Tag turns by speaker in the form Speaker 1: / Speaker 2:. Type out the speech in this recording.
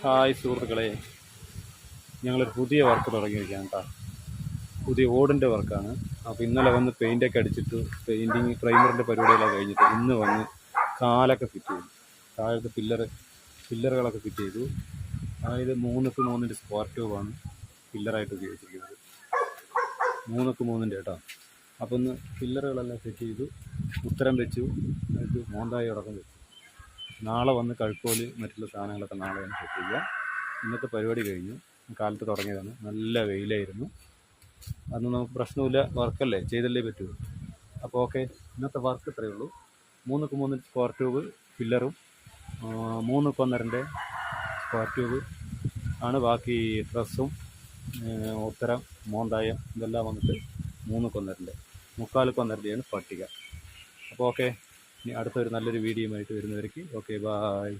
Speaker 1: Hi സുഹൃത്തുക്കളെ, ഞങ്ങളൊരു പുതിയ വർക്ക് തുടങ്ങിയിരിക്കുകയാണ് കേട്ടോ. പുതിയ ഓടിൻ്റെ വർക്കാണ്. അപ്പോൾ ഇന്നലെ വന്ന് പെയിൻ്റൊക്കെ അടിച്ചിട്ട് പെയിൻറ്റിങ് പ്രൈമറിൻ്റെ പരിപാടികളൊക്കെ കഴിഞ്ഞിട്ട് ഇന്ന് വന്ന് കാലൊക്കെ ഫിറ്റ് ചെയ്തു. താഴത്തെ പില്ലറുകളൊക്കെ ഫിറ്റ് ചെയ്തു. അതായത് 3x3 സ്ക്വയർ ട്യൂബാണ് പില്ലറായിട്ട് ഉപയോഗിച്ചിരിക്കുന്നത്. 3x3 കേട്ടോ. അപ്പോൾ ഇന്ന് പില്ലറുകളെല്ലാം സെറ്റ് ചെയ്തു, ഉത്തരം വെച്ചു, അത് മോന്തായി അടക്കം വെച്ചു. നാളെ വന്ന് കഴുക്കോല് മറ്റുള്ള സാധനങ്ങളൊക്കെ നാളെ വന്ന് സെറ്റ് ചെയ്യുക. ഇന്നത്തെ പരിപാടി കഴിഞ്ഞു. കാലത്ത് തുടങ്ങിയതാണ്. നല്ല വെയിലായിരുന്നു. അന്ന് നമുക്ക് പ്രശ്നമില്ല, വർക്കല്ലേ, ചെയ്തല്ലേ പറ്റൂ. അപ്പോൾ ഓക്കെ, ഇന്നത്തെ വർക്ക് ഇത്രയേ ഉള്ളൂ. 3x3 സ്ക്വയർ ട്യൂബ് പില്ലറും 3x1.5 സ്ക്വയർ ട്യൂബ് ആണ്. ബാക്കി ഡ്രസ്സും ഉത്തരം മോന്തായം ഇതെല്ലാം വന്നിട്ട് 3x1.5 3/4x1.5 പട്ടിക. അപ്പോൾ ഓക്കെ, ഇനി അടുത്തൊരു നല്ലൊരു വീഡിയോയുമായിട്ട് വരുന്നവരേക്ക് ഓക്കെ, ബായ്.